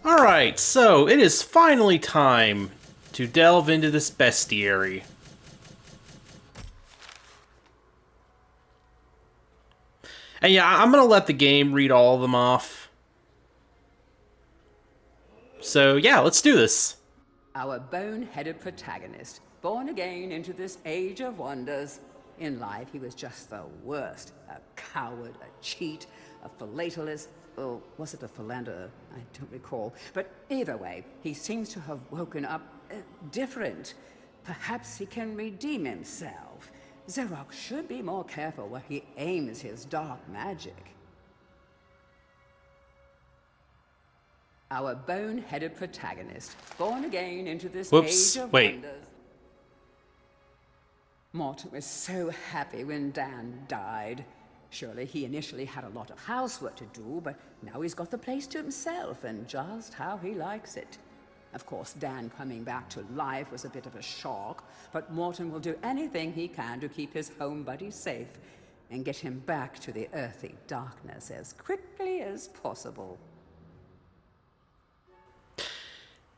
Alright, so it is finally time to delve into this bestiary. And yeah, I'm gonna let the game read all of them off. So yeah, let's do this. Our bone-headed protagonist, born again into this age of wonders. In life, he was just the worst. A coward, a cheat, a philatelist, or was it a philanderer? I don't recall. But either way, he seems to have woken up different. Perhaps he can redeem himself. Xerox should be more careful where he aims his dark magic. Our bone-headed protagonist, born again into this Whoops, age of wait. wonders. Morton was so happy when Dan died. Surely he initially had a lot of housework to do, but now he's got the place to himself and just how he likes it. Of course, Dan coming back to life was a bit of a shock, but Morton will do anything he can to keep his home buddy safe and get him back to the earthy darkness as quickly as possible.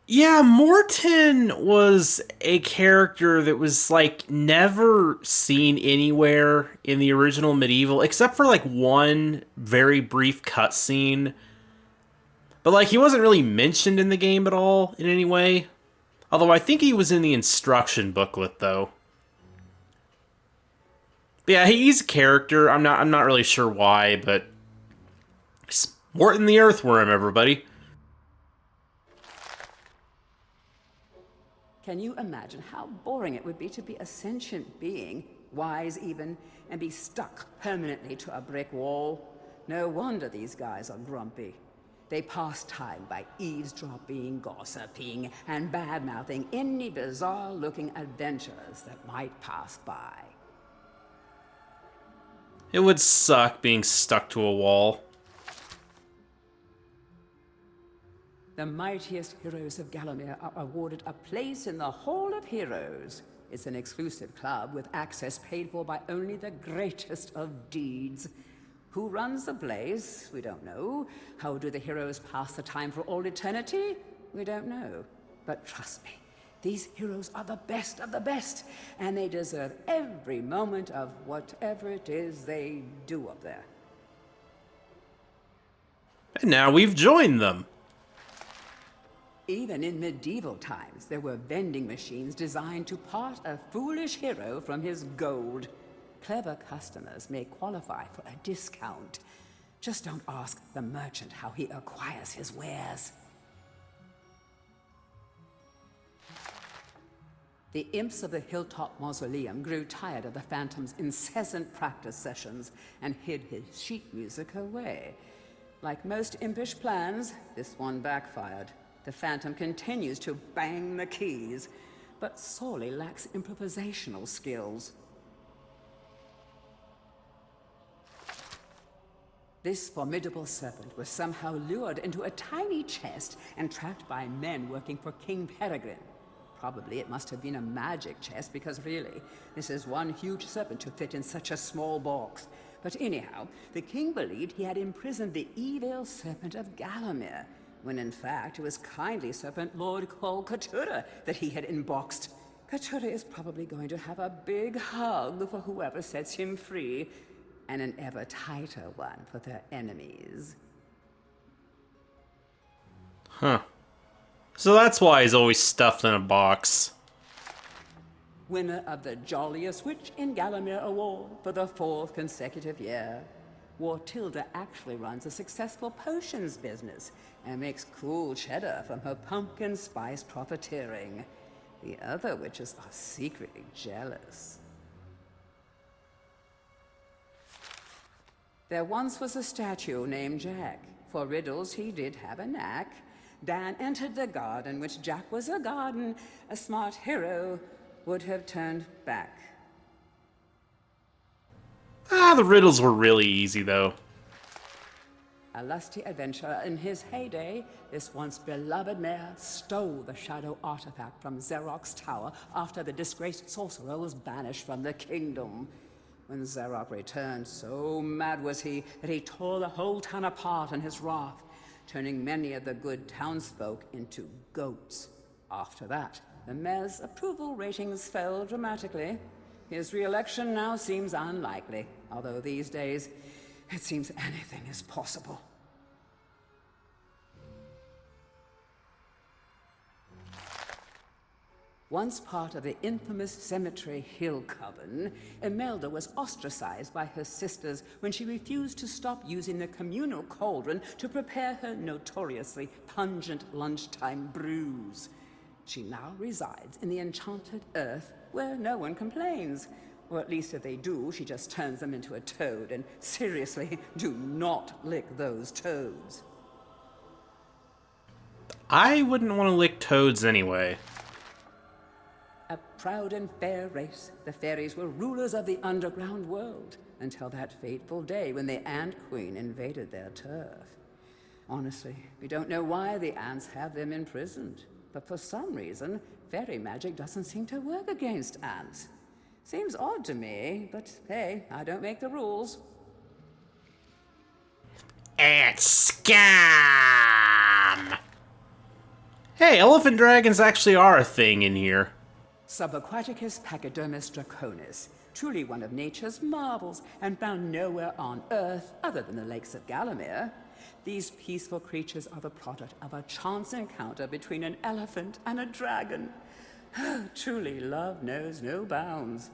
Yeah, Morton was a character that was like never seen anywhere in the original MediEvil, except for like one very brief cutscene. But like he wasn't really mentioned in the game at all in any way. Although I think he was in the instruction booklet though. But yeah, he's a character. I'm not really sure why, but Morton the Earthworm, everybody. Can you imagine how boring it would be to be a sentient being, wise even, and be stuck permanently to a brick wall? No wonder these guys are grumpy. They pass time by eavesdropping, gossiping, and bad-mouthing any bizarre-looking adventurers that might pass by. It would suck being stuck to a wall. The mightiest heroes of Gallowmere are awarded a place in the Hall of Heroes. It's an exclusive club with access paid for by only the greatest of deeds. Who runs the place? We don't know. How do the heroes pass the time for all eternity? We don't know. But trust me, these heroes are the best of the best, and they deserve every moment of whatever it is they do up there. And now we've joined them. Even in medieval times, there were vending machines designed to part a foolish hero from his gold. Clever customers may qualify for a discount. Just don't ask the merchant how he acquires his wares. The imps of the Hilltop Mausoleum grew tired of the Phantom's incessant practice sessions and hid his sheet music away. Like most impish plans, this one backfired. The Phantom continues to bang the keys, but sorely lacks improvisational skills. This formidable serpent was somehow lured into a tiny chest and trapped by men working for King Peregrine. Probably it must have been a magic chest, because really, this is one huge serpent to fit in such a small box. But anyhow, the king believed he had imprisoned the evil serpent of Gallowmere, when in fact it was kindly serpent Lord called Katura that he had unboxed. Katura is probably going to have a big hug for whoever sets him free, and an ever tighter one for their enemies. Huh. So that's why he's always stuffed in a box. Winner of the Jolliest Witch in Gallowmere Award for the 4th consecutive year. Wartilda actually runs a successful potions business and makes cool cheddar from her pumpkin spice profiteering. The other witches are secretly jealous. There once was a statue named Jack. For riddles he did have a knack. Dan entered the garden, which Jack was a garden. A smart hero would have turned back. The riddles were really easy though. A lusty adventurer in his heyday, this once beloved mayor stole the shadow artifact from Xerox Tower after the disgraced sorcerer was banished from the kingdom. When Xerox returned, so mad was he that he tore the whole town apart in his wrath. turning many of the good townsfolk into goats. After that, the mayor's approval ratings fell dramatically. His re-election now seems unlikely, although these days, it seems anything is possible. Once part of the infamous cemetery Hill Coven, Imelda was ostracized by her sisters when she refused to stop using the communal cauldron to prepare her notoriously pungent lunchtime brews. She now resides in the enchanted earth where no one complains. Or at least if they do, she just turns them into a toad, and seriously, do not lick those toads. I wouldn't want to lick toads anyway. A proud and fair race, the fairies were rulers of the underground world, until that fateful day when the Ant Queen invaded their turf. Honestly, we don't know why the ants have them imprisoned, but for some reason, fairy magic doesn't seem to work against ants. Seems odd to me, but hey, I don't make the rules. Ant scam! Hey, elephant dragons actually are a thing in here. Subaquaticus pachydermis draconis, truly one of nature's marvels and found nowhere on Earth other than the lakes of Gallowmere. These peaceful creatures are the product of a chance encounter between an elephant and a dragon. Truly, love knows no bounds.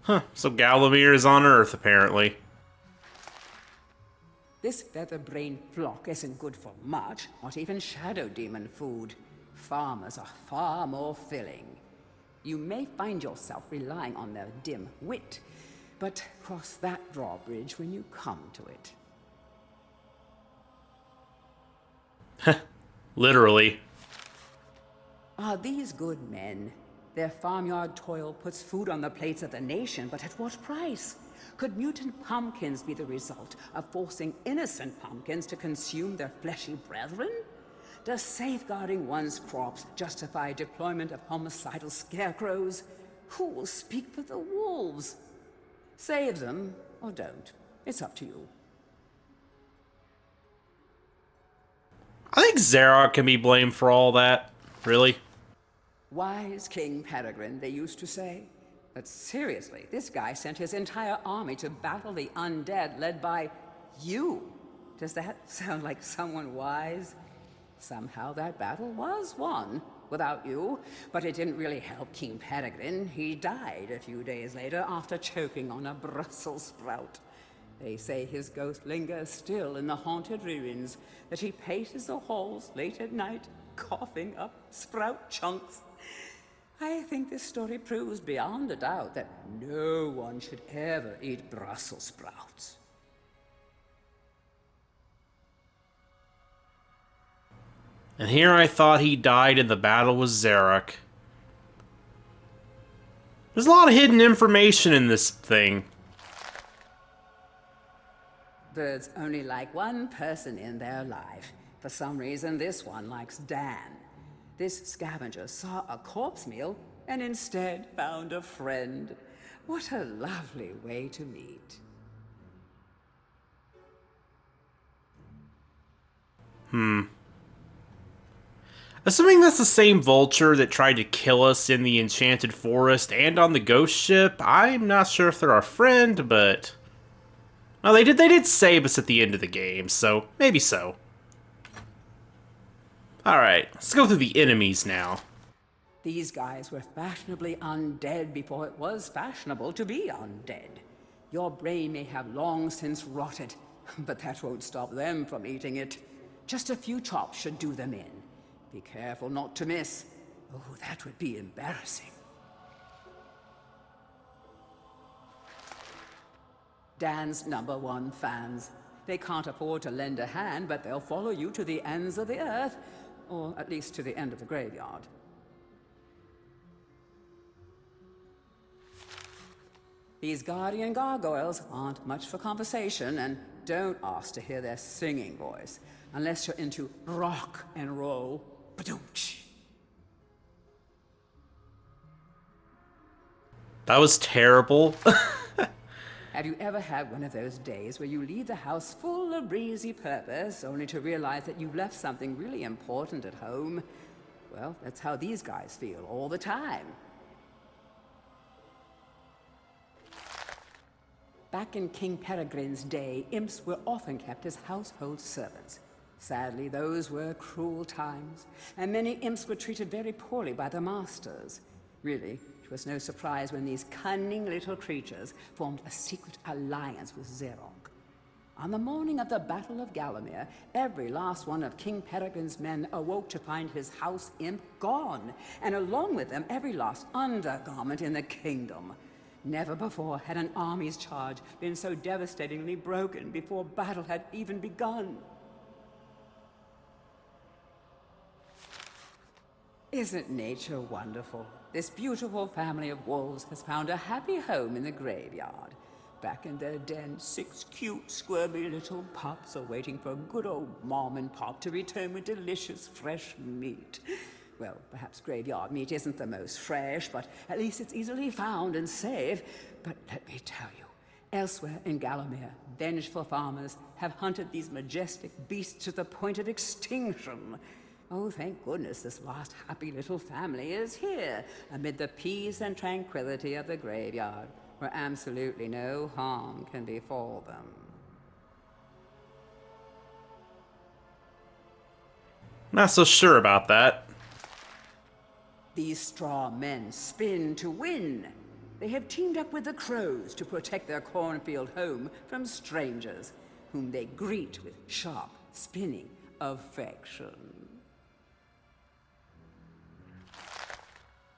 Huh, so Gallowmere is on Earth, apparently. This feather-brained flock isn't good for much, not even shadow demon food. Farmers are far more filling. You may find yourself relying on their dim wit, but cross that drawbridge when you come to it. Literally. Are these good men? Their farmyard toil puts food on the plates of the nation, but at what price? Could mutant pumpkins be the result of forcing innocent pumpkins to consume their fleshy brethren? Does safeguarding one's crops justify deployment of homicidal scarecrows? Who will speak for the wolves? Save them, or don't. It's up to you. I think Xerox can be blamed for all that. Really? Wise King Peregrine, they used to say. But seriously, this guy sent his entire army to battle the undead led by you. Does that sound like someone wise? Somehow that battle was won without you, but it didn't really help King Peregrine. He died a few days later after choking on a Brussels sprout. They say his ghost lingers still in the haunted ruins, that he paces the halls late at night, coughing up sprout chunks. I think this story proves beyond a doubt that no one should ever eat Brussels sprouts. And here I thought he died in the battle with Xerox. There's a lot of hidden information in this thing. Birds only like one person in their life. For some reason, this one likes Dan. This scavenger saw a corpse meal and instead found a friend. What a lovely way to meet. Assuming that's the same vulture that tried to kill us in the Enchanted Forest and on the ghost ship, I'm not sure if they're our friend, but... Well, they did save us at the end of the game, so maybe so. Alright, let's go through the enemies now. These guys were fashionably undead before it was fashionable to be undead. Your brain may have long since rotted, but that won't stop them from eating it. Just a few chops should do them in. Be careful not to miss. Oh, that would be embarrassing. Dan's #1 fans. They can't afford to lend a hand, but they'll follow you to the ends of the earth, or at least to the end of the graveyard. These guardian gargoyles aren't much for conversation, and don't ask to hear their singing voice, unless you're into rock and roll. Ba-doom-tsh. That was terrible. Have you ever had one of those days where you leave the house full of breezy purpose, only to realize that you've left something really important at home? Well, that's how these guys feel all the time. Back in King Peregrine's day, imps were often kept as household servants. Sadly, those were cruel times, and many imps were treated very poorly by their masters. Really, it was no surprise when these cunning little creatures formed a secret alliance with Xerox. On the morning of the Battle of Gallowmere, every last one of King Peregrine's men awoke to find his house imp gone, and along with them every last undergarment in the kingdom. Never before had an army's charge been so devastatingly broken before battle had even begun. Isn't nature wonderful? This beautiful family of wolves has found a happy home in the graveyard. Back in their den, 6 cute, squirmy little pups are waiting for good old Mom and Pop to return with delicious, fresh meat. Well, perhaps graveyard meat isn't the most fresh, but at least it's easily found and safe. But let me tell you, elsewhere in Gallowmere, vengeful farmers have hunted these majestic beasts to the point of extinction. Oh, thank goodness this last happy little family is here, amid the peace and tranquility of the graveyard, where absolutely no harm can befall them. Not so sure about that. These straw men spin to win. They have teamed up with the crows to protect their cornfield home from strangers, whom they greet with sharp, spinning affection.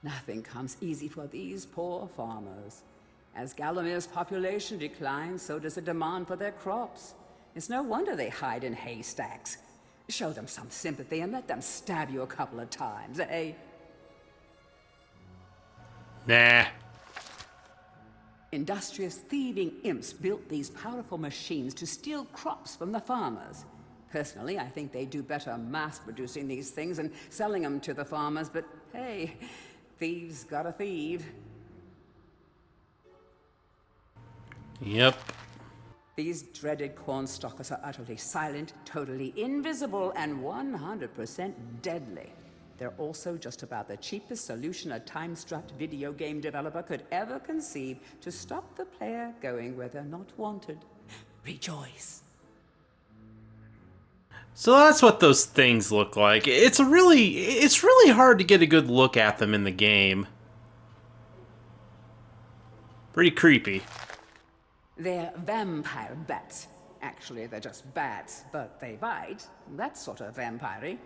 Nothing comes easy for these poor farmers. As Gallomere's population declines, so does the demand for their crops. It's no wonder they hide in haystacks. Show them some sympathy and let them stab you a couple of times, eh? Nah. Industrious thieving imps built these powerful machines to steal crops from the farmers. Personally, I think they do better mass-producing these things and selling them to the farmers, but hey, thieves gotta thieve. Yep. These dreaded cornstalkers are utterly silent, totally invisible, and 100% deadly. They're also just about the cheapest solution a time-strapped video game developer could ever conceive to stop the player going where they're not wanted. Rejoice. So that's what those things look like. It's really hard to get a good look at them in the game. Pretty creepy. They're vampire bats. Actually, they're just bats, but they bite. That's sort of vampire-y.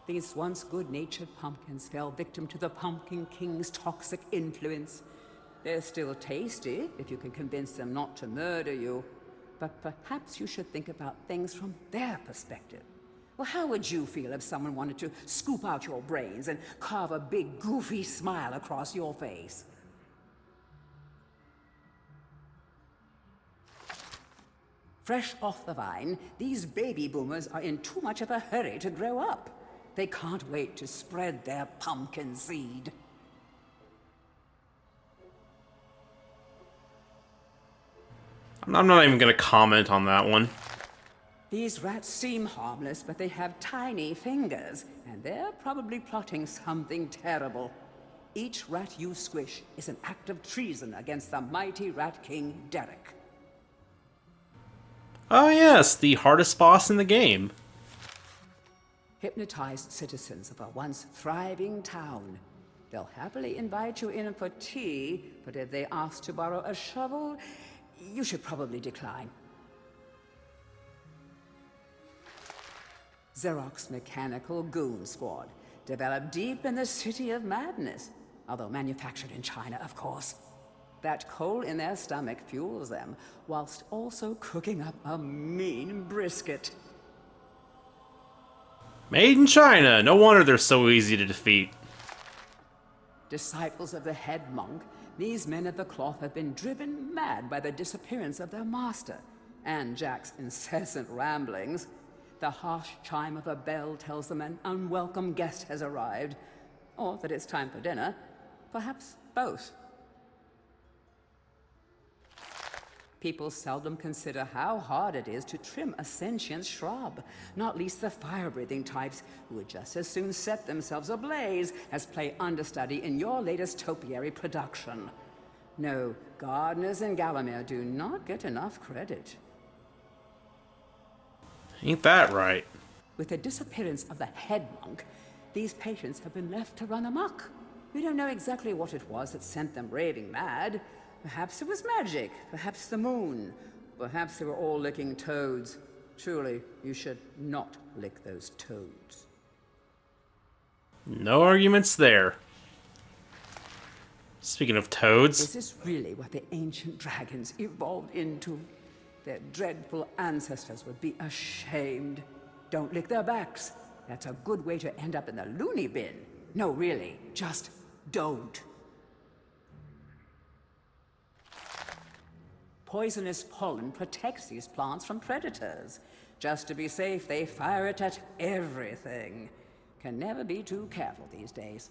These once good-natured pumpkins fell victim to the Pumpkin King's toxic influence. They're still tasty, if you can convince them not to murder you. But perhaps you should think about things from their perspective. Well, how would you feel if someone wanted to scoop out your brains and carve a big, goofy smile across your face? Fresh off the vine, these baby boomers are in too much of a hurry to grow up. They can't wait to spread their pumpkin seed. I'm not even going to comment on that one. These rats seem harmless, but they have tiny fingers, and they're probably plotting something terrible. Each rat you squish is an act of treason against the mighty Rat King, Derek. Oh yes, the hardest boss in the game. Hypnotized citizens of a once thriving town. They'll happily invite you in for tea, but if they ask to borrow a shovel, you should probably decline. Xerox Mechanical Goon Squad, developed deep in the City of Madness, although manufactured in China, of course. That coal in their stomach fuels them, whilst also cooking up a mean brisket. Made in China. No wonder they're so easy to defeat. Disciples of the head monk, these men of the cloth have been driven mad by the disappearance of their master, and Jack's incessant ramblings. The harsh chime of a bell tells them an unwelcome guest has arrived, or that it's time for dinner, perhaps both. People seldom consider how hard it is to trim a sentient shrub, not least the fire-breathing types who would just as soon set themselves ablaze as play understudy in your latest topiary production. No, gardeners in Gallowmere do not get enough credit. Ain't that right? With the disappearance of the head monk, these patients have been left to run amok. We don't know exactly what it was that sent them raving mad. Perhaps it was magic, perhaps the moon, perhaps they were all licking toads. Truly, you should not lick those toads. No arguments there. Speaking of toads... Is this really what the ancient dragons evolved into? Their dreadful ancestors would be ashamed. Don't lick their backs. That's a good way to end up in the loony bin. No, really, just don't. Poisonous pollen protects these plants from predators. Just to be safe, they fire it at everything. Can never be too careful these days.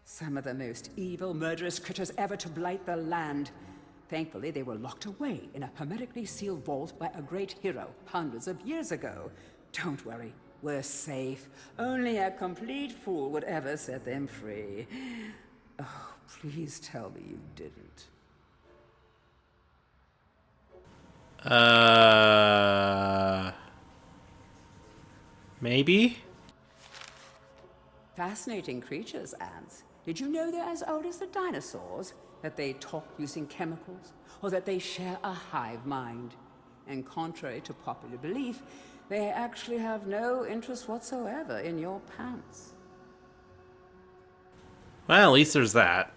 Some of the most evil, murderous critters ever to blight the land. Thankfully, they were locked away in a hermetically sealed vault by a great hero hundreds of years ago. Don't worry, we're safe. Only a complete fool would ever set them free. Oh, please tell me you didn't. Maybe? Fascinating creatures, ants. Did you know they're as old as the dinosaurs? That they talk using chemicals? Or that they share a hive mind? And contrary to popular belief, they actually have no interest whatsoever in your pants. Well, at least there's that.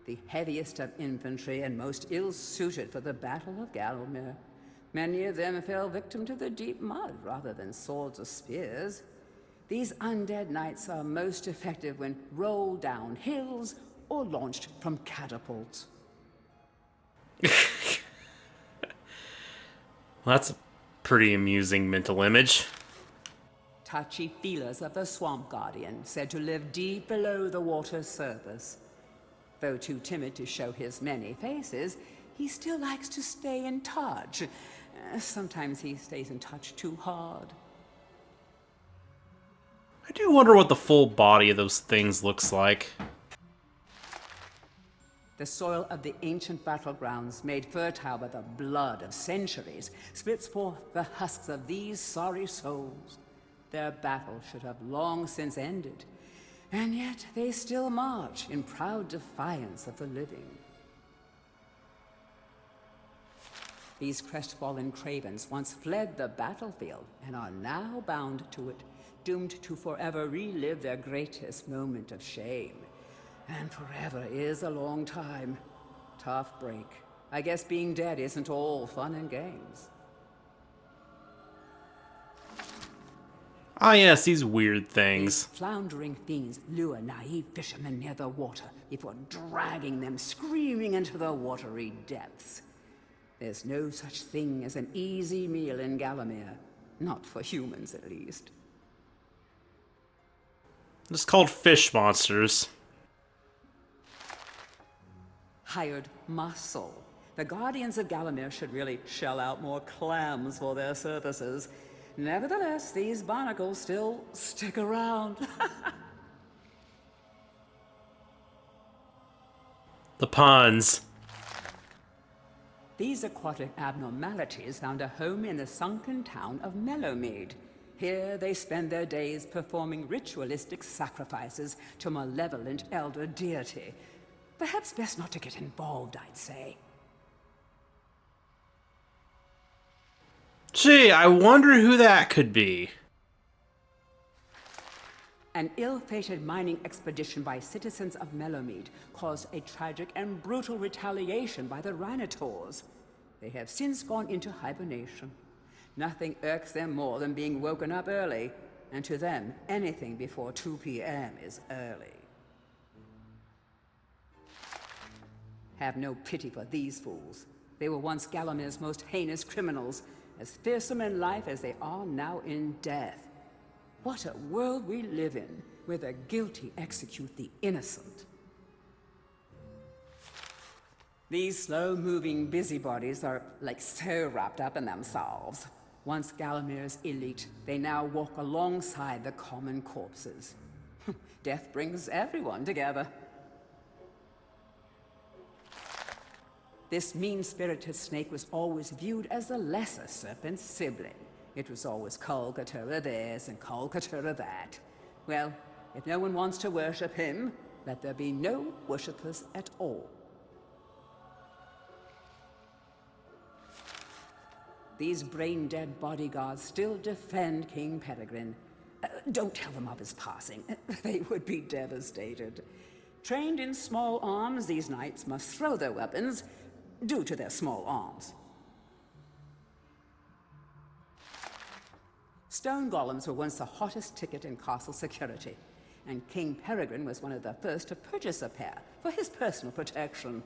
The heaviest of infantry and most ill-suited for the Battle of Gallowmere. Many of them fell victim to the deep mud rather than swords or spears. These undead knights are most effective when rolled down hills or launched from catapults. Well, that's a pretty amusing mental image. Touchy-feelers of the Swamp Guardian, said to live deep below the water's surface. Though too timid to show his many faces, he still likes to stay in touch. Sometimes he stays in touch too hard. I do wonder what the full body of those things looks like. The soil of the ancient battlegrounds, made fertile by the blood of centuries, splits forth the husks of these sorry souls. Their battle should have long since ended, and yet they still march in proud defiance of the living. These crestfallen cravens once fled the battlefield and are now bound to it, doomed to forever relive their greatest moment of shame. And forever is a long time. Tough break. I guess being dead isn't all fun and games. Ah, yes, these weird things. These floundering fiends lure naive fishermen near the water before dragging them screaming into the watery depths. There's no such thing as an easy meal in Gallowmere. Not for humans, at least. It's called fish monsters. Hired muscle. The Guardians of Gallowmere should really shell out more clams for their services. Nevertheless, these barnacles still stick around. The puns. These aquatic abnormalities found a home in the sunken town of Mellowmead. Here they spend their days performing ritualistic sacrifices to malevolent elder deity. Perhaps best not to get involved, I'd say. Gee, I wonder who that could be. An ill-fated mining expedition by citizens of Mellowmead caused a tragic and brutal retaliation by the Rhinotors. They have since gone into hibernation. Nothing irks them more than being woken up early, and to them, anything before 2 p.m. is early. Have no pity for these fools. They were once Gallowmere's most heinous criminals, as fearsome in life as they are now in death. What a world we live in, where the guilty execute the innocent. These slow-moving busybodies are, like, so wrapped up in themselves. Once Galamir's elite, they now walk alongside the common corpses. Death brings everyone together. This mean-spirited snake was always viewed as the lesser serpent's sibling. It was always Kolkatura this and Kolkatura that. Well, if no one wants to worship him, let there be no worshippers at all. These brain-dead bodyguards still defend King Peregrine. Don't tell them of his passing. They would be devastated. Trained in small arms, these knights must throw their weapons due to their small arms. Stone golems were once the hottest ticket in castle security, and King Peregrine was one of the first to purchase a pair for his personal protection.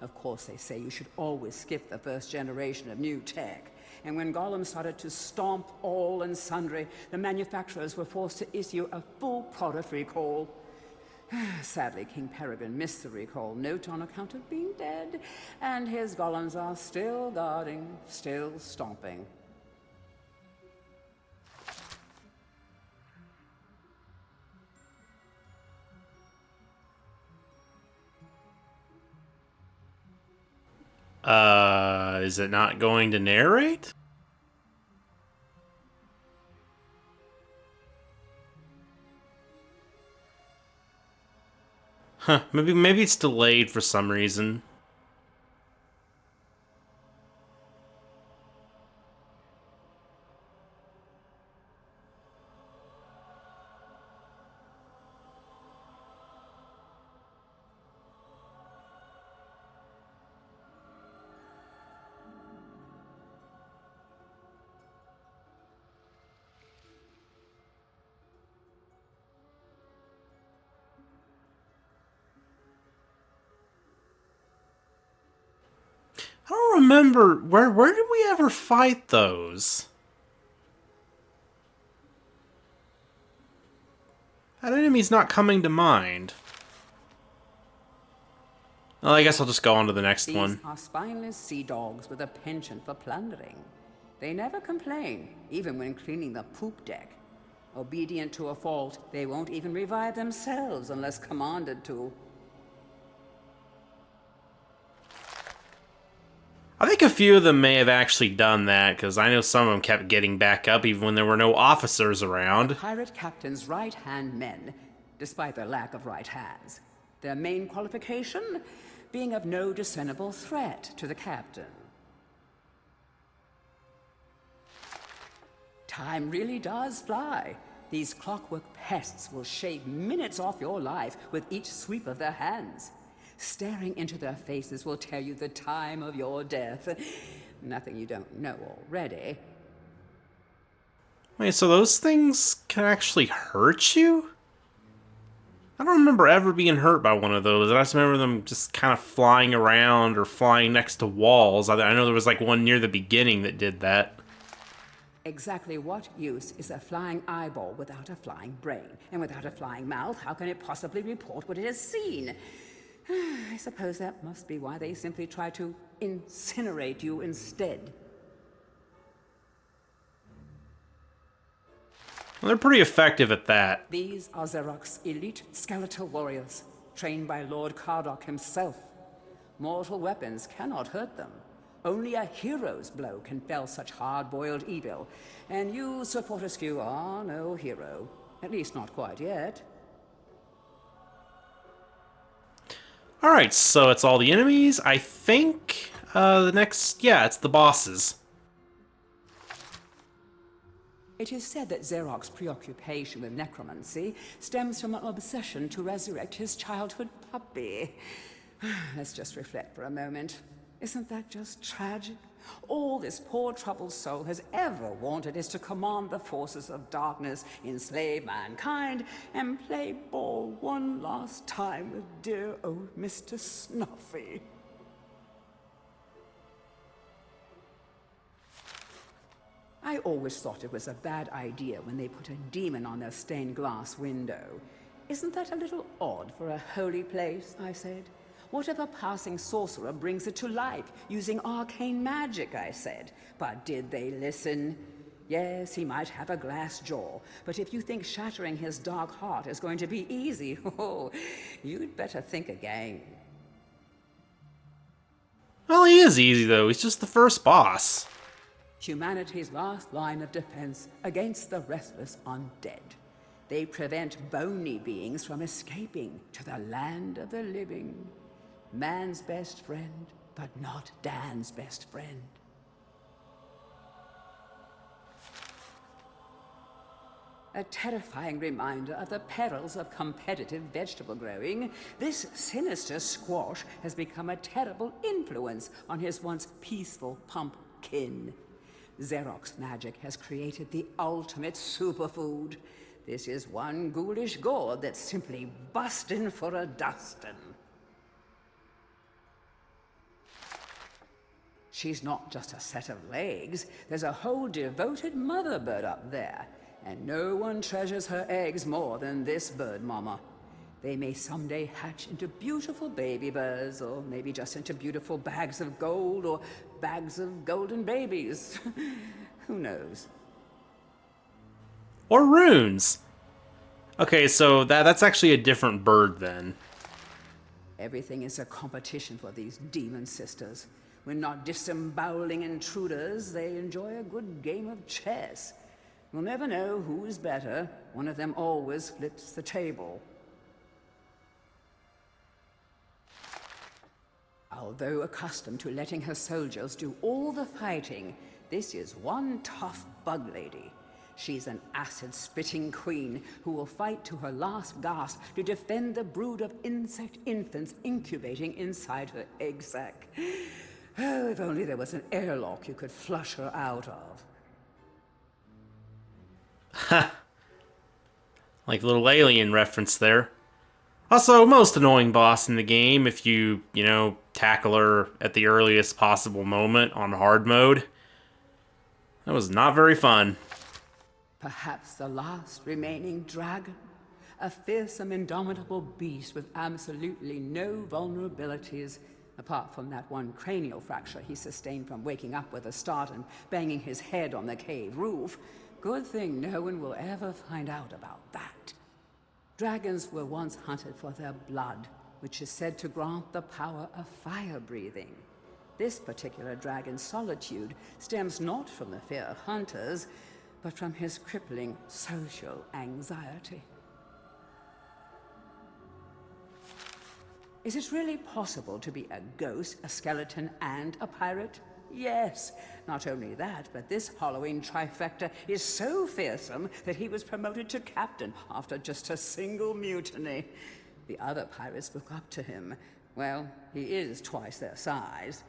Of course, they say you should always skip the first generation of new tech. And when golems started to stomp all and sundry, the manufacturers were forced to issue a full product recall. Sadly, King Peregrine missed the recall note on account of being dead, and his golems are still guarding, still stomping. Is it not going to narrate? Huh, maybe it's delayed for some reason. I don't remember where did we ever fight those? That enemy's not coming to mind. Well, I guess I'll just go on to the next one. These are spineless sea dogs with a penchant for plundering. They never complain, even when cleaning the poop deck. Obedient to a fault, they won't even revive themselves unless commanded to. I think a few of them may have actually done that, because I know some of them kept getting back up even when there were no officers around. Pirate captain's right-hand men, despite their lack of right hands. Their main qualification? Being of no discernible threat to the captain. Time really does fly. These clockwork pests will shave minutes off your life with each sweep of their hands. Staring into their faces will tell you the time of your death. Nothing you don't know already. Wait, so those things can actually hurt you? I don't remember ever being hurt by one of those. I just remember them just kind of flying around or flying next to walls. I know there was like one near the beginning that did that. Exactly what use is a flying eyeball without a flying brain? And without a flying mouth, how can it possibly report what it has seen? I suppose that must be why they simply try to incinerate you instead. Well, they're pretty effective at that. These are Xeroc's elite skeletal warriors, trained by Lord Kardok himself. Mortal weapons cannot hurt them. Only a hero's blow can fell such hard-boiled evil. And you, Sir Fortescue, are no hero. At least not quite yet. Alright, so it's all the enemies. I think the next... yeah, it's the bosses. It is said that Xeroc's preoccupation with necromancy stems from an obsession to resurrect his childhood puppy. Let's just reflect for a moment. Isn't that just tragic? All this poor troubled soul has ever wanted is to command the forces of darkness, enslave mankind, and play ball one last time with dear old Mr. Snuffy. I always thought it was a bad idea when they put a demon on their stained glass window. Isn't that a little odd for a holy place? I said. What if a passing sorcerer brings it to life using arcane magic, I said. But did they listen? Yes, he might have a glass jaw, but if you think shattering his dark heart is going to be easy, oh, you'd better think again. Well, he is easy, though. He's just the first boss. Humanity's last line of defense against the restless undead. They prevent bony beings from escaping to the land of the living. Man's best friend, but not Dan's best friend. A terrifying reminder of the perils of competitive vegetable growing, this sinister squash has become a terrible influence on his once peaceful pumpkin. Xerox magic has created the ultimate superfood. This is one ghoulish gourd that's simply bustin' for a dustin'. She's not just a set of legs, there's a whole devoted mother bird up there. And no one treasures her eggs more than this bird mama. They may someday hatch into beautiful baby birds, or maybe just into beautiful bags of gold, or bags of golden babies. Who knows? Or runes. Okay, so that's actually a different bird then. Everything is a competition for these demon sisters. When not disemboweling intruders, they enjoy a good game of chess. You'll never know who is better. One of them always flips the table. Although accustomed to letting her soldiers do all the fighting, this is one tough bug lady. She's an acid-spitting queen who will fight to her last gasp to defend the brood of insect infants incubating inside her egg sac. Oh, if only there was an airlock you could flush her out of. Like a little alien reference there. Also, most annoying boss in the game if you tackle her at the earliest possible moment on hard mode. That was not very fun. Perhaps the last remaining dragon? A fearsome, indomitable beast with absolutely no vulnerabilities, apart from that one cranial fracture he sustained from waking up with a start and banging his head on the cave roof. Good thing no one will ever find out about that. Dragons were once hunted for their blood, which is said to grant the power of fire breathing. This particular dragon's solitude stems not from the fear of hunters, but from his crippling social anxiety. Is it really possible to be a ghost, a skeleton, and a pirate? Yes. Not only that, but this Halloween trifecta is so fearsome that he was promoted to captain after just a single mutiny. The other pirates look up to him. Well, he is twice their size.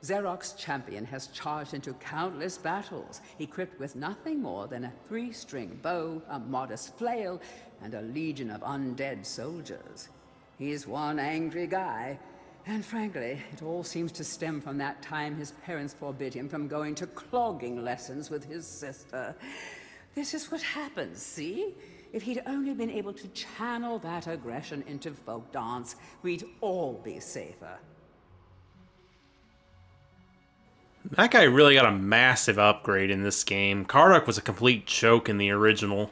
Xerox Champion has charged into countless battles, equipped with nothing more than a 3-string bow, a modest flail, and a legion of undead soldiers. He's one angry guy, and frankly, it all seems to stem from that time his parents forbid him from going to clogging lessons with his sister. This is what happens, see? If he'd only been able to channel that aggression into folk dance, we'd all be safer. That guy really got a massive upgrade in this game. Karduk was a complete joke in the original.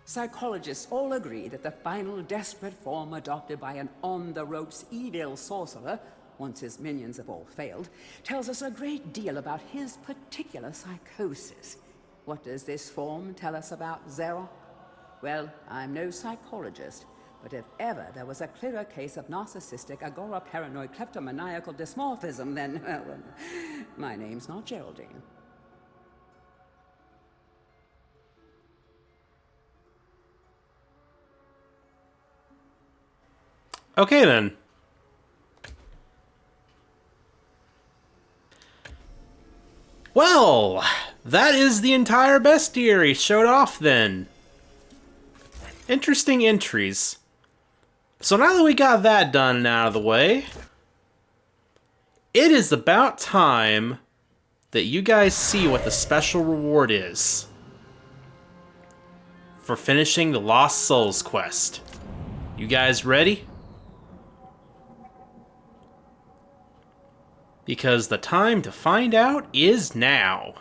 Psychologists all agree that the final desperate form adopted by an on-the-ropes evil sorcerer, once his minions have all failed, tells us a great deal about his particular psychosis. What does this form tell us about Xerox? Well, I'm no psychologist, but if ever there was a clearer case of narcissistic, agora-paranoid, kleptomaniacal dysmorphism, then, well, my name's not Geraldine. Okay, then. Well, that is the entire Bestiary showed off then. Interesting entries. So now that we got that done and out of the way, it is about time that you guys see what the special reward is. for finishing the Lost Souls quest. You guys ready? Because the time to find out is now.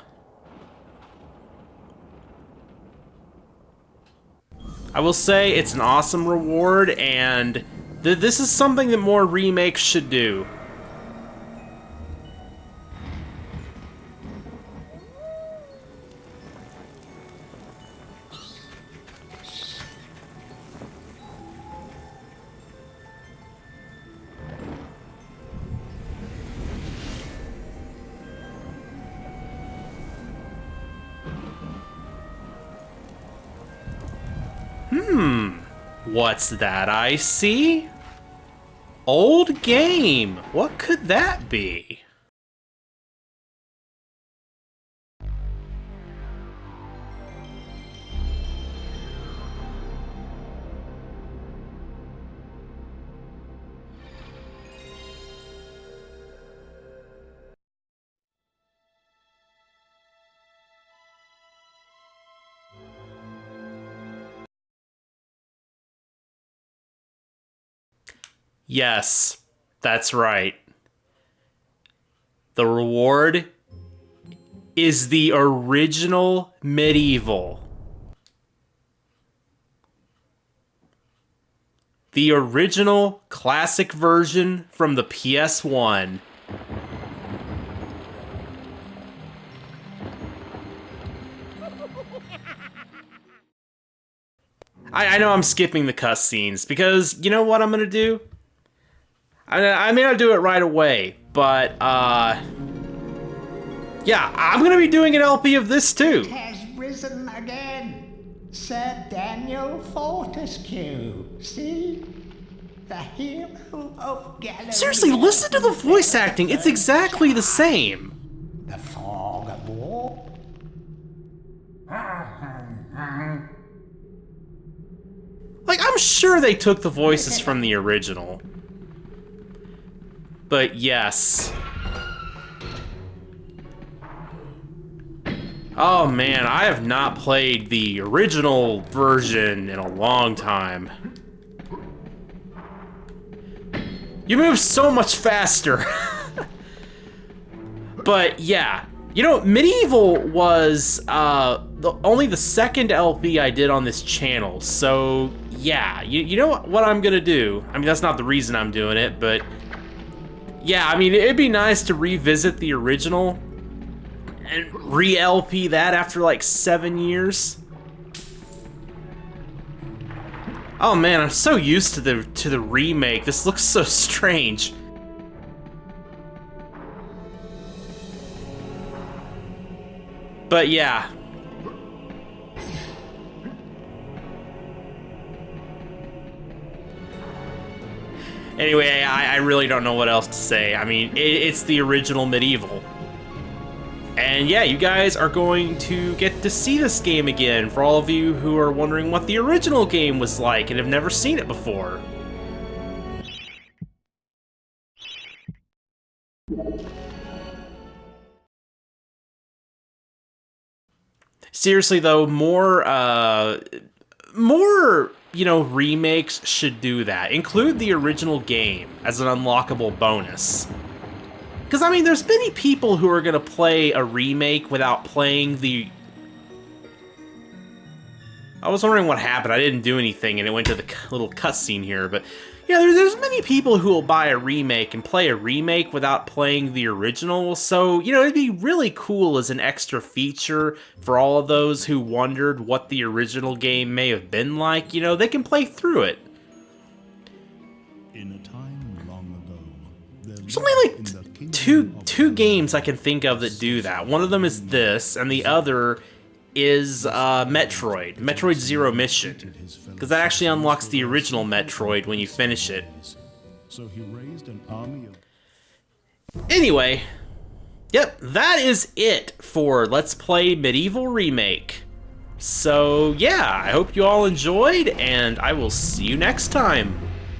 I will say it's an awesome reward, and this is something that more remakes should do. What's that I see? Old game. What could that be? Yes, that's right. The reward is the original MediEvil. The original classic version from the PS1. I know I'm skipping the cutscenes because you know what I'm gonna do? I may not do it right away, but, yeah, I'm gonna be doing an LP of this too. It has risen again. Sir Daniel Fortescue. See? The hero of Golems. Seriously, listen to the voice acting. It's exactly the same. The fog of war. Like, I'm sure they took the voices from the original. But yes. Oh man, I have not played the original version in a long time. You move so much faster. But yeah, you know, MediEvil was only the second LP I did on this channel. So yeah, you know what I'm gonna do? I mean, that's not the reason I'm doing it, but yeah, I mean, it'd be nice to revisit the original and re-LP that after like 7 years. Oh man, I'm so used to the remake. This looks so strange. But yeah. Anyway, I really don't know what else to say. I mean, it's the original MediEvil. And yeah, you guys are going to get to see this game again for all of you who are wondering what the original game was like and have never seen it before. Seriously though, more, you know, remakes should do that. Include the original game as an unlockable bonus. Because, I mean, there's many people who are going to play a remake without playing the... I was wondering what happened. I didn't do anything, and it went to the little cutscene here, but... Yeah, there's many people who will buy a remake and play a remake without playing the original, so, you know, it'd be really cool as an extra feature for all of those who wondered what the original game may have been like. You know, they can play through it. In a time long ago, There's only like two games I can think of that do that. One of them is this, and the other is Metroid Zero Mission, because that actually unlocks the original Metroid when you finish it. So he raised an army of... Anyway, yep, that is it for Let's Play MediEvil Remake. So yeah, I hope you all enjoyed, and I will see you next time.